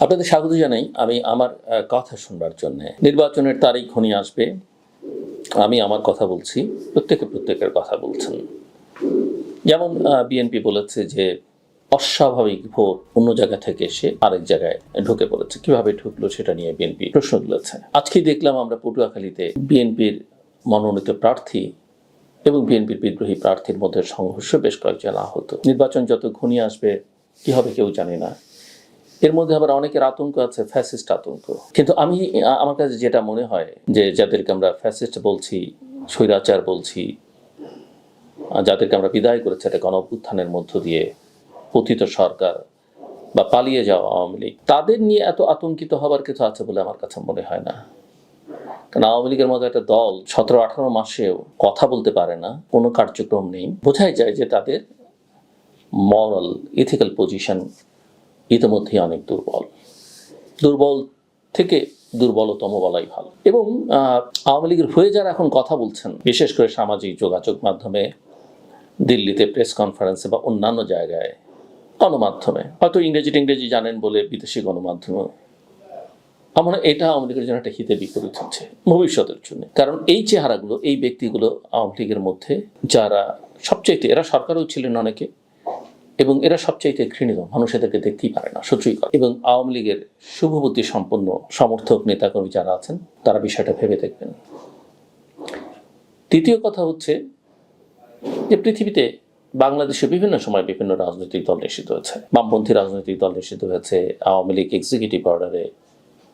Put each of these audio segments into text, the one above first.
আপনাদের স্বাগত জানাই। আমি আমার কথা শুনবার জন্য। নির্বাচনের তারিখ ঘনিয়ে আসবে, আমি আমার কথা বলছি, প্রত্যেকের কথা বলছেন। যেমন বিএনপি বলেছে যে অস্বাভাবিক ভোট অন্য জায়গা থেকে এসে আরেক জায়গায় ঢুকে পড়েছে। কিভাবে ঢুকলো সেটা নিয়ে বিএনপি প্রশ্ন তুলেছে। আজকেই দেখলাম আমরা পটুয়াখালীতে বিএনপির মনোনীত প্রার্থী এবং বিএনপির বিদ্রোহী প্রার্থীর মধ্যে সংঘর্ষ, বেশ কয়েকজন আহত। নির্বাচন যত ঘনিয়ে আসবে কি হবে কেউ জানে না। এর মধ্যে আবার অনেকের আতঙ্ক আছে, ফ্যাসিস্ট আতঙ্ক। কিন্তু আমার কাছে যেটা মনে হয় যে যাদেরকে আমরা ফ্যাসিস্ট বলছি, স্বৈরাচার বলছি, যাদেরকে আমরা বিদায় করেছি একটা গণঅভ্যুত্থানের মধ্য দিয়ে, পতিত সরকার বা পালিয়ে যাওয়া আওয়ামী লীগ, তাদের নিয়ে এত আতঙ্কিত হবার কিছু আছে বলে আমার কাছে মনে হয় না। কারণ আওয়ামী লীগের মতো একটা দল 17-18 মাসেও কথা বলতে পারে না, কোনো কার্যক্রম নেই, বোঝাই যায় যে তাদের মরাল ইথিক্যাল পজিশন ইতিমধ্যেই অনেক দুর্বল থেকে দুর্বলতম বলাই ভালো। এবং আওয়ামী লীগের হয়ে যারা এখন কথা বলছেন, বিশেষ করে সামাজিক যোগাযোগ মাধ্যমে, দিল্লিতে প্রেস কনফারেন্সে বা অন্যান্য জায়গায় গণমাধ্যমে, হয়তো ইংরেজি জানেন বলে বিদেশি গণমাধ্যমে, আমার এটা আওয়ামী লীগের জন্য একটা হিতে বিপরীত হচ্ছে ভবিষ্যতের জন্য। কারণ এই চেহারাগুলো, এই ব্যক্তিগুলো আওয়ামী লীগের মধ্যে যারা সবচাইতে, এরা সরকারও ছিলেন অনেকে, এবং এরা সবচাইতে ঘৃণিত, মানুষ এদেরকে দেখতেই পারে না, সহ্যই করে। এবং আওয়ামী লীগের শুভবুদ্ধি সম্পন্ন সমর্থক নেতাকর্মী যারা আছেন তারা বিষয়টা ভেবে দেখবেন। দ্বিতীয় কথা হচ্ছে যে পৃথিবীতে, বাংলাদেশে বিভিন্ন সময় বিভিন্ন রাজনৈতিক দল নিষিদ্ধ হয়েছে, বামপন্থী রাজনৈতিক দল নিষিদ্ধ হয়েছে, আওয়ামী লীগ এক্সিকিউটিভ অর্ডারে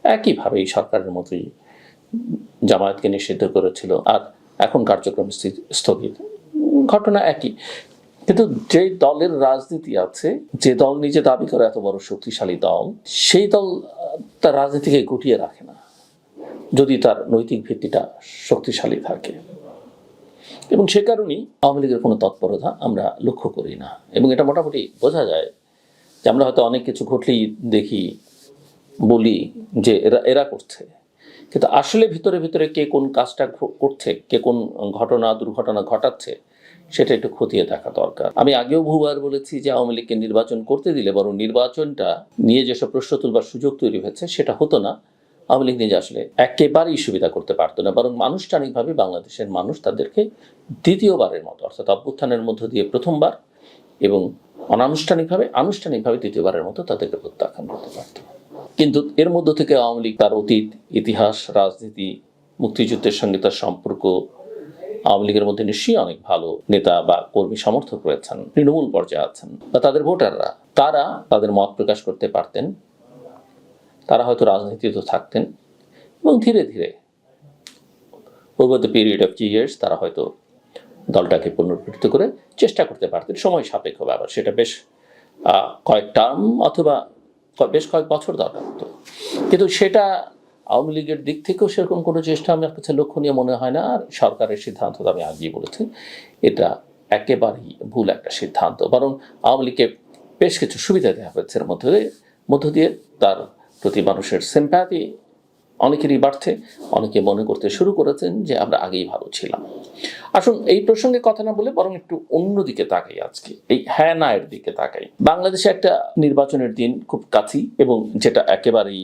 একইভাবে এই সরকারের মতোই জামায়াতকে নিষিদ্ধ করেছিল, আর এখন কার্যক্রম স্থগিত, ঘটনা একই। কিন্তু যে দলের রাজনীতি আছে, যে দল নিজে দাবি করে এত বড় শক্তিশালী দল, সেই দল তার রাজনীতিকে গুটিয়ে রাখে না যদি তার নৈতিক ভিত্তিটা শক্তিশালী থাকে। এবং সে কারণেই আওয়ামী লীগের কোনো তৎপরতা আমরা লক্ষ্য করি না। এবং এটা মোটামুটি বোঝা যায় যে আমরা হয়তো অনেক কিছু ঘটলেই দেখি, বলি যে এরা করছে, কিন্তু আসলে ভিতরে ভিতরে কে কোন কাজটা করছে, কে কোন দুর্ঘটনা ঘটাচ্ছে, সেটা একটু খতিয়ে দেখা দরকার। আমি আগেও বহুবার বলেছি যে আওয়ামী লীগকে নির্বাচন করতে দিলে বরং নির্বাচনটা নিয়ে যেসব প্রশ্ন তুলবার সুযোগ তৈরি হয়েছে সেটা হতো না। আওয়ামী লীগ নিজে আসলে একেবারেই সুবিধা করতে পারতো না, বরং আনুষ্ঠানিকভাবে বাংলাদেশের মানুষ তাদেরকে দ্বিতীয়বারের মতো, অর্থাৎ অভ্যুত্থানের মধ্য দিয়ে প্রথমবার এবং আনুষ্ঠানিকভাবে দ্বিতীয়বারের মতো তাদেরকে প্রত্যাখ্যান করতে পারত। কিন্তু এর মধ্য থেকে আওয়ামী লীগ তার অতীত, ইতিহাস, রাজনীতি, মুক্তিযুদ্ধের সঙ্গে তার সম্পর্ক, আওয়ামী লীগের মধ্যে নিশ্চয়ই অনেক ভালো নেতা বা কর্মী সমর্থক রয়েছেন, তৃণমূল পর্যায়ে আছেন, বা তাদের ভোটাররা, তারা তাদের মত প্রকাশ করতে পারতেন, তারা হয়তো রাজনীতিতে থাকতেন, এবং ধীরে ধীরে over the period of years তারা হয়তো দলটাকে পুনর্গঠিত করে চেষ্টা করতে পারতেন। সময় সাপেক্ষ ব্যাপার, সেটা বেশ কয়েক টার্ম অথবা বেশ কয়েক বছর দরকার হতো। কিন্তু সেটা আওয়ামী লীগের দিক থেকেও সেরকম কোনো চেষ্টা আমার কাছে লক্ষণীয় মনে হয় না। আর সরকারের সিদ্ধান্ত, আমি আগেই বলেছি, এটা একেবারেই ভুল একটা সিদ্ধান্ত। বরং আওয়ামী লীগকে বেশ কিছু সুবিধা দেওয়া হয়েছে, এর মধ্য দিয়ে তার প্রতি মানুষের সিম্প্যাথি অনেকেরই বাড়ছে, অনেকে মনে করতে শুরু করেছেন যে আমরা আগেই ভালো ছিলাম। আসুন এই প্রসঙ্গে কথা না বলে বরং একটু অন্যদিকে তাকাই, আজকে এই হ্যাঁ না এর দিকে তাকাই। বাংলাদেশে একটা নির্বাচনের দিন খুব কাছেই, এবং যেটা একেবারেই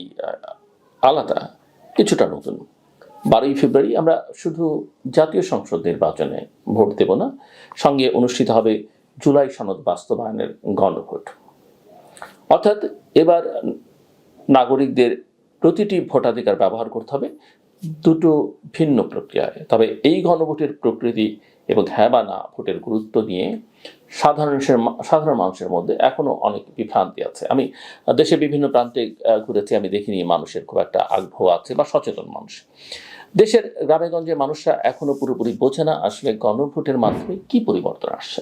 আলাদা, কিছুটা নতুন। 12ই ফেব্রুয়ারি আমরা শুধু জাতীয় সংসদ নির্বাচনে ভোট দেব না, সঙ্গে অনুষ্ঠিত হবে জুলাই সনদ বাস্তবায়নের গণভোট। অর্থাৎ এবার নাগরিকদের প্রতিটি ভোটাধিকার ব্যবহার করতে হবে দুটো ভিন্ন প্রক্রিয়ায়। তবে এই গণভোটের প্রকৃতি এবং হ্যাঁ বা না ভোটের গুরুত্ব নিয়ে সাধারণ মানুষের মধ্যে এখনো অনেক বিভ্রান্তি আছে। আমি দেশের বিভিন্ন প্রান্তে ঘুরেছি, আমি দেখিনি মানুষের খুব একটা আগ্রহ আছে বা সচেতন মানুষ। দেশের গ্রামে গঞ্জে মানুষরা এখনো পুরোপুরি বোঝে না আসলে গণভোটের মাধ্যমে কি পরিবর্তন আসছে।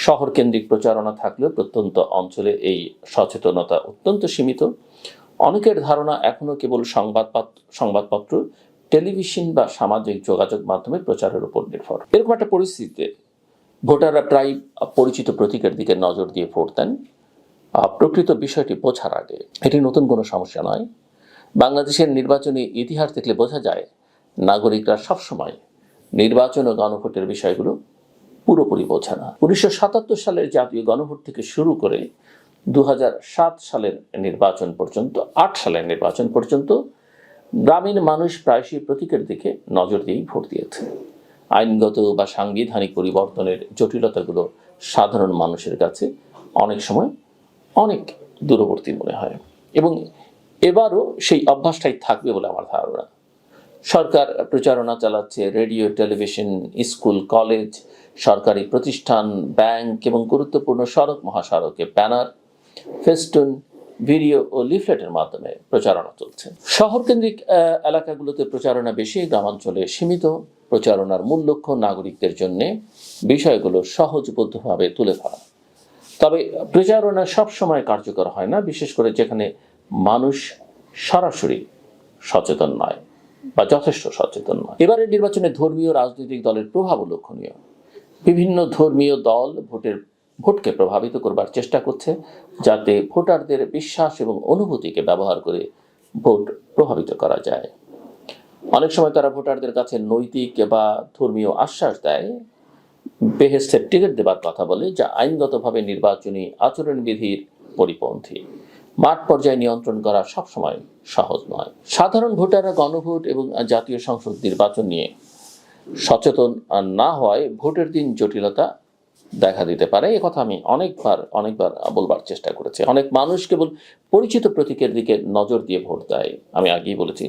শহর কেন্দ্রিক প্রচারণা থাকলেও প্রত্যন্ত অঞ্চলে এই সচেতনতা অত্যন্ত সীমিত। অনেকের ধারণা এখনো কেবল সংবাদপত্র, টেলিভিশন বা সামাজিক যোগাযোগ মাধ্যমে প্রচারের উপর নির্ভর। এরকম একটা পরিস্থিতিতে ভোটাররা প্রায় পরিচিত প্রতীকের দিকে নজর দিয়ে ভোট দেন প্রকৃত বিষয়টি বোঝার আগে। এটি নতুন কোনো সমস্যা নয়। বাংলাদেশের নির্বাচনী ইতিহাস দেখলে বোঝা যায় নাগরিকরা সবসময় নির্বাচন ও গণভোটের বিষয়গুলো পুরোপুরি বোঝে না। 1977 সালের জাতীয় গণভোট থেকে শুরু করে 2007 সালের নির্বাচন পর্যন্ত, 8 সালের নির্বাচন পর্যন্ত গ্রামীণ মানুষ প্রায়শই প্রতীকের দিকে নজর দিয়েই ভোট দিয়েছে। আইনগত বা সাংবিধানিক পরিবর্তনের জটিলতাগুলো সাধারণ মানুষের কাছে অনেক সময় অনেক দূরবর্তী মনে হয়, এবং এবারও সেই অভ্যাসটাই থাকবে বলে আমার ধারণা। সরকার প্রচারণা চালাচ্ছে রেডিও, টেলিভিশন, স্কুল, কলেজ, সরকারি প্রতিষ্ঠান, ব্যাংক এবং গুরুত্বপূর্ণ সড়ক মহাসড়কে ব্যানার, ফেস্টুন, ভিডিও ও লিফলেটের মাধ্যমে প্রচারণা চলছে। শহরকেন্দ্রিক এলাকাগুলোতে প্রচারণা বেশি, গ্রামাঞ্চলে সীমিত। প্রচারণার মূল লক্ষ্য নাগরিকদের জন্য বিষয়গুলো সহজবোধ্যভাবে তুলে ধরা। তবে প্রচারণা সবসময় কার্যকর হয় না, বিশেষ করে যেখানে মানুষ সরাসরি সচেতন নয় বা যথেষ্ট সচেতন নয়। এবারের নির্বাচনে ধর্মীয় রাজনৈতিক দলের প্রভাবও লক্ষণীয়। বিভিন্ন ধর্মীয় দল ভোটকে প্রভাবিত করবার চেষ্টা করছে, যাতে ভোটারদের বিশ্বাস এবং অনুভূতিকে ব্যবহার করে ভোট প্রভাবিত করা যায়। অনেক সময় তারা ভোটারদের কাছে নৈতিক বা ধর্মীয় আশ্বাস দেয়, বেহেশতের টিকিট দেবার কথা বলে, যা আইনগতভাবে নির্বাচনী আচরণবিধির পরিপন্থী। মাঠ পর্যায়ে নিয়ন্ত্রণ করা সবসময় সহজ নয়। সাধারণ ভোটাররা গণভোট এবং জাতীয় সংসদ নির্বাচন নিয়ে সচেতন না হওয়ায় ভোটের দিন জটিলতা দেখা দিতে পারে। একথা আমি অনেকবার বলবার চেষ্টা করেছি। অনেক মানুষ কেবল পরিচিত প্রতীকের দিকে নজর দিয়ে ভোট দেয়। আমি আগেই বলেছি,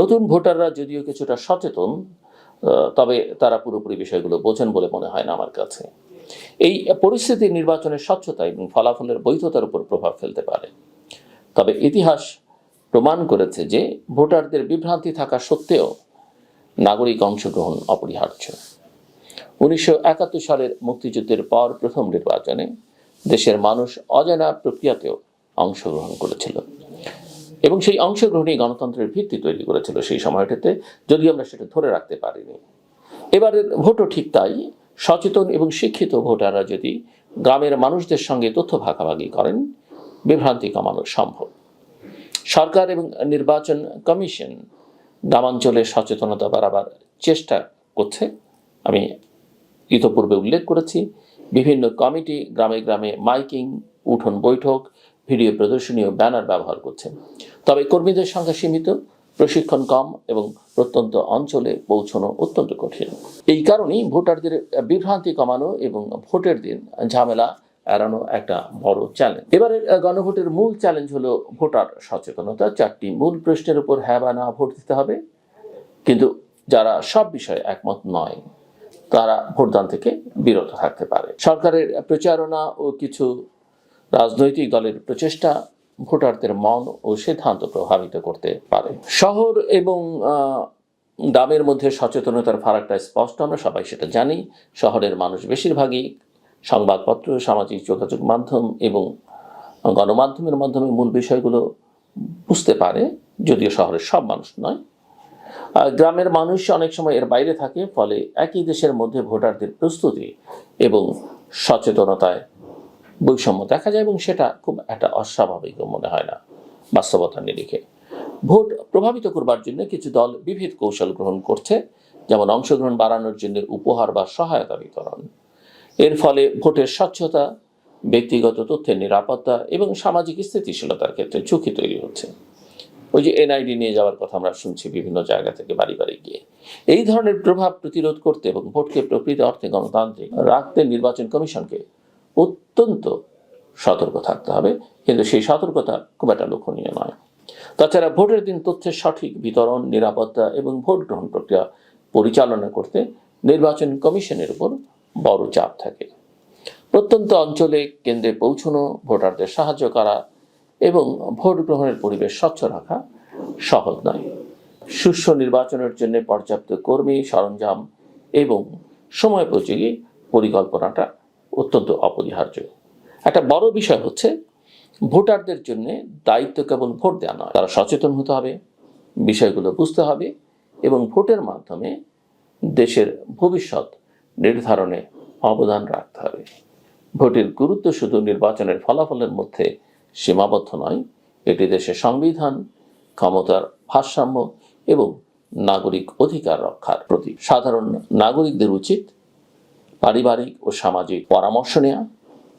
নতুন ভোটাররা যদিও কিছুটা সচেতন, তবে তারা পুরোপুরি বিষয়গুলো বোঝেন বলে মনে হয় না আমার কাছে। এই পরিস্থিতি নির্বাচনের স্বচ্ছতা এবং ফলাফলের বৈধতার উপর প্রভাব ফেলতে পারে। তবে ইতিহাস প্রমাণ করেছে যে ভোটারদের বিভ্রান্তি থাকা সত্ত্বেও নাগরিক অংশগ্রহণ অপরিহার্য। 1971 সালের মুক্তিযুদ্ধের পর প্রথম নির্বাচনে দেশের মানুষ অজানা প্রক্রিয়াতেও অংশগ্রহণ করেছিল, এবং সেই অংশগ্রহণই গণতন্ত্রের ভিত্তি তৈরি করেছিল সেই সময়টাতে, যদিও আমরা সেটা ধরে রাখতে পারিনি। এবারের ভোটও ঠিক তাই। সচেতন এবং শিক্ষিত ভোটাররা যদি গ্রামের মানুষদের সঙ্গে তথ্য ভাগাভাগি করেন, বিভ্রান্তি কমানো সম্ভব। সরকার এবং নির্বাচন কমিশন গ্রামাঞ্চলে সচেতনতা বাড়াবার চেষ্টা করছে। আমি ইতোপূর্বে উল্লেখ করেছি, বিভিন্ন কমিটি গ্রামে গ্রামে মাইকিং, উঠোন বৈঠক, ভিডিও প্রদর্শনী ও ব্যানার ব্যবহার করছে। তবে কর্মীদের সংখ্যা সীমিত, প্রশিক্ষণ কম এবং প্রত্যন্ত অঞ্চলে পৌঁছানো অত্যন্ত কঠিন। এই কারণেই ভোটারদের বিভ্রান্তি কমানো এবং ভোটের দিন ঝামেলা এড়ানো একটা বড় চ্যালেঞ্জ। এবারের গণভোটের মূল চ্যালেঞ্জ হলো ভোটার সচেতনতা। 4টি মূল প্রশ্নের উপর হ্যাঁ বা না ভোট দিতে হবে, কিন্তু যারা সব বিষয়ে একমত নয় তারা ভোটদান থেকে বিরত থাকতে পারে। সরকারের প্রচারণা ও কিছু রাজনৈতিক দলের প্রচেষ্টা ভোটারদের মন ও সিদ্ধান্ত প্রভাবিত করতে পারে। শহর এবং গ্রামের মধ্যে সচেতনতার ফারাকটা স্পষ্ট, আমরা সবাই সেটা জানি। শহরের মানুষ বেশিরভাগই সংবাদপত্র, সামাজিক যোগাযোগ মাধ্যম এবং গণমাধ্যমের মাধ্যমে মূল বিষয়গুলো বুঝতে পারে, যদিও শহরের সব মানুষ নয়। গ্রামের মানুষ অনেক সময় এর বাইরে থাকে, ফলে একই দেশের মধ্যে ভোটারদের প্রস্তুতি এবং সচেতনতায় বৈষম্য দেখা যায়, এবং সেটা খুব একটা অস্বাভাবিক মনে হয় না বাস্তবতার নিরিখে। ভোট প্রভাবিত করবার জন্য কিছু দল বিবিধ কৌশল গ্রহণ করছে, যেমন অংশগ্রহণ বাড়ানোর জন্য উপহার বা সহায়তা বিতরণ। এর ফলে ভোটের স্বচ্ছতা, ব্যক্তিগত তথ্যের নিরাপত্তা এবং সামাজিক স্থিতিশীলতার ক্ষেত্রে ঝুঁকি তৈরি হচ্ছে। ওই যে এনআইডি নিয়ে যাওয়ার কথা আমরা শুনছি বিভিন্ন জায়গা থেকে বাড়ি বাড়ি গিয়ে। এই ধরনের প্রভাব প্রতিরোধ করতে এবং ভোটকে প্রকৃত অর্থে গণতান্ত্রিক রাখতে নির্বাচন কমিশনকে অত্যন্ত সতর্ক থাকতে হবে, কিন্তু সেই সতর্কতা খুব একটা লক্ষণীয় নয়। তাছাড়া ভোটের দিন তথ্যের সঠিক বিতরণ, নিরাপত্তা এবং ভোট গ্রহণ প্রক্রিয়া পরিচালনা করতে নির্বাচন কমিশনের উপর বড় চাপ থাকে। প্রত্যন্ত অঞ্চলে কেন্দ্রে পৌঁছানো, ভোটারদের সাহায্য করা এবং ভোট গ্রহণের পরিবেশ স্বচ্ছ রাখা সহজ নয়। সুষ্ঠু নির্বাচনের জন্য পর্যাপ্ত কর্মী, সরঞ্জাম এবং সময়োপযোগী পরিকল্পনাটা অত্যন্ত অপরিহার্য। একটা বড় বিষয় হচ্ছে, ভোটারদের জন্য দায়িত্ব কেবল ভোট দেওয়া নয়, তারা সচেতন হতে হবে, বিষয়গুলো বুঝতে হবে এবং ভোটের মাধ্যমে দেশের ভবিষ্যৎ নির্ধারণে অবদান রাখতে হবে। ভোটের গুরুত্ব শুধু নির্বাচনের ফলাফলের মধ্যে সীমাবদ্ধ নয়, এটি দেশের সংবিধান, ক্ষমতার ভারসাম্য এবং নাগরিক অধিকার রক্ষার প্রতীক। সাধারণ নাগরিকদের উচিত পারিবারিক ও সামাজিক পরামর্শ নেওয়া,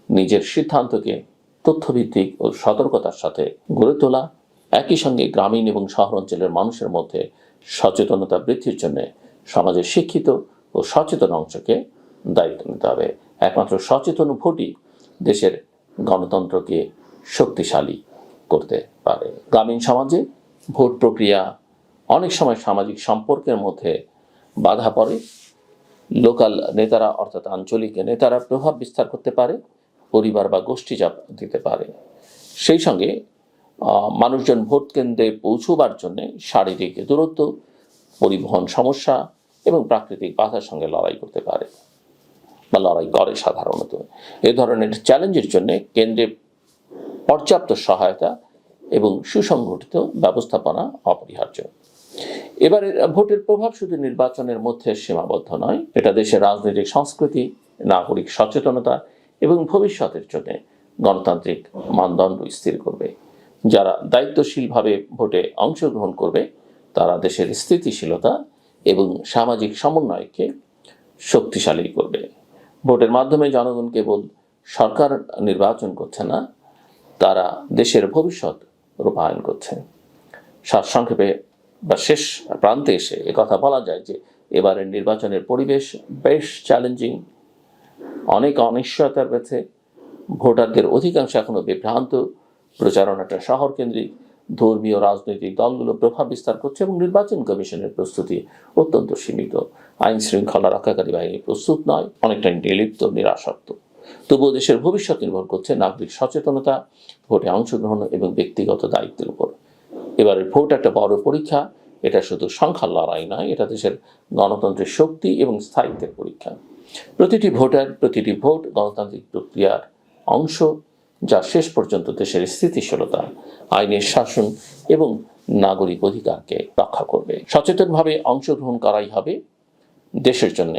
নিজের সিদ্ধান্তকে তথ্যভিত্তিক ও সতর্কতার সাথে গড়ে তোলা, একই সঙ্গে গ্রামীণ এবং শহর অঞ্চলের মানুষের মধ্যে সচেতনতা বৃদ্ধির জন্য সমাজের শিক্ষিত ও সচেতন অংশকে দায়িত্ব নিতে হবে। একমাত্র সচেতন ভোটই দেশের গণতন্ত্রকে শক্তিশালী করতে পারে। গ্রামীণ সমাজে ভোট প্রক্রিয়া অনেক সময় সামাজিক সম্পর্কের মধ্যে বাধা পড়ে। লোকাল নেতারা অর্থাৎ আঞ্চলিক নেতারা প্রভাব বিস্তার করতে পারে, পরিবার বা গোষ্ঠী চাপ দিতে পারে। সেই সঙ্গে মানুষজন ভোট কেন্দ্রে পৌঁছবার জন্য শারীরিক দূরত্ব, পরিবহন সমস্যা এবং প্রাকৃতিক বাধার সঙ্গে লড়াই করতে পারে বা লড়াই করে সাধারণত। এ ধরনের চ্যালেঞ্জের জন্য কেন্দ্রে পর্যাপ্ত সহায়তা এবং সুসংগঠিত ব্যবস্থাপনা অপরিহার্য। এবারে ভোটের প্রভাব শুধু নির্বাচনের মধ্যে সীমাবদ্ধ নয়, এটা দেশের রাজনৈতিক সংস্কৃতি, নাগরিক সচেতনতা এবং ভবিষ্যতের জন্য গণতান্ত্রিক মানদণ্ড স্থির করবে। যারা দায়িত্বশীলভাবে ভোটে অংশগ্রহণ করবে তারা দেশের স্থিতিশীলতা এবং সামাজিক সমন্বয়কে শক্তিশালী করবে। ভোটের মাধ্যমে জনগণ কেবল সরকার নির্বাচন করছে না, তারা দেশের ভবিষ্যৎ রূপায়ণ করছে। সারসংক্ষেপে বা শেষ প্রান্তে এসে একথা বলা যায় যে এবারের নির্বাচনের পরিবেশ বেশ চ্যালেঞ্জিং, অনেক অনিশ্চয়তা রয়েছে। ভোটারদের অধিকাংশ এখনো বিভ্রান্ত, প্রচারণাটা শহর কেন্দ্রিক, ধর্মীয় রাজনৈতিক দলগুলো প্রভাব বিস্তার করছে এবং নির্বাচন কমিশনের প্রস্তুতি অত্যন্ত সীমিত। আইন শৃঙ্খলা রক্ষাকারী বাহিনী প্রস্তুত নয়, অনেকটাই নির্লিপ্ত, নিরাসক্ত। তবুও দেশের ভবিষ্যৎ নির্ভর করছে নাগরিক সচেতনতা, ভোটে অংশগ্রহণ এবং ব্যক্তিগত দায়িত্বের উপর। এবারের ভোট একটা বড় পরীক্ষা। এটা শুধু সংখ্যার লড়াই নয়, এটা দেশের গণতন্ত্রের শক্তি এবং স্থায়িত্বের পরীক্ষা। প্রতিটি ভোটার, প্রতিটি ভোট গণতান্ত্রিক প্রক্রিয়ার অংশ, যা শেষ পর্যন্ত দেশের স্থিতিশীলতা, আইনের শাসন এবং নাগরিক অধিকারকে রক্ষা করবে। সচেতনভাবে অংশগ্রহণ করাই হবে দেশের জন্য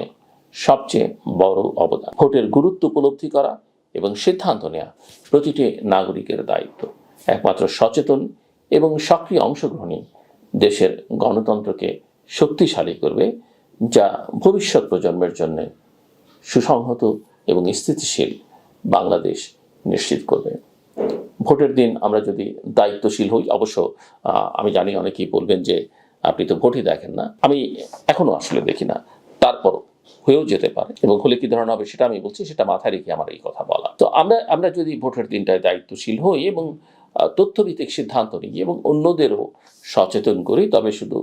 সবচেয়ে বড় অবদান। ভোটের গুরুত্ব উপলব্ধি করা এবং সিদ্ধান্ত নেওয়া প্রতিটি নাগরিকের দায়িত্ব। একমাত্র সচেতন এবং সক্রিয় অংশগ্রহণই দেশের গণতন্ত্রকে শক্তিশালী করবে, যা ভবিষ্যৎ প্রজন্মের জন্য সুসংহত এবং স্থিতিশীল বাংলাদেশ নিশ্চিত করবে। ভোটের দিন আমরা যদি দায়িত্বশীল হই, অবশ্য আমি জানি অনেকেই বলবেন যে আপনি তো ভোটই দেখেন না। আমি এখনো আসলে দেখি না, তারপর হয়েও যেতে পারে এবং হলে কি ধরনের হবে সেটা আমি বলছি, সেটা মাথায় রেখে আমার এই কথা বলা। তো আমরা যদি ভোটের দিনটায় দায়িত্বশীল হই এবং তথ্যভিত্তিক সিদ্ধান্ত নিই এবং অন্যদেরও সচেতন করি, তবে শুধু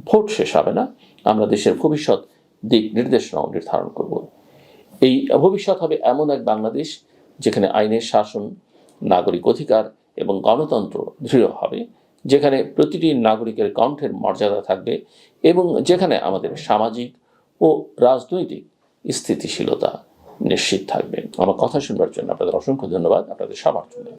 ভোট শেষ হবে না, আমরা দেশের ভবিষ্যৎ দিক নির্দেশনাও নির্ধারণ করব। এই ভবিষ্যৎ হবে এমন এক বাংলাদেশ যেখানে আইনের শাসন, নাগরিক অধিকার এবং গণতন্ত্র দৃঢ় হবে, যেখানে প্রতিটি নাগরিকের কণ্ঠের মর্যাদা থাকবে এবং যেখানে আমাদের সামাজিক ও রাজনৈতিক স্থিতিশীলতা নিশ্চিত থাকবে। আমার কথা শুনবার জন্য আপনাদের অসংখ্য ধন্যবাদ, আপনাদের সবার জন্য।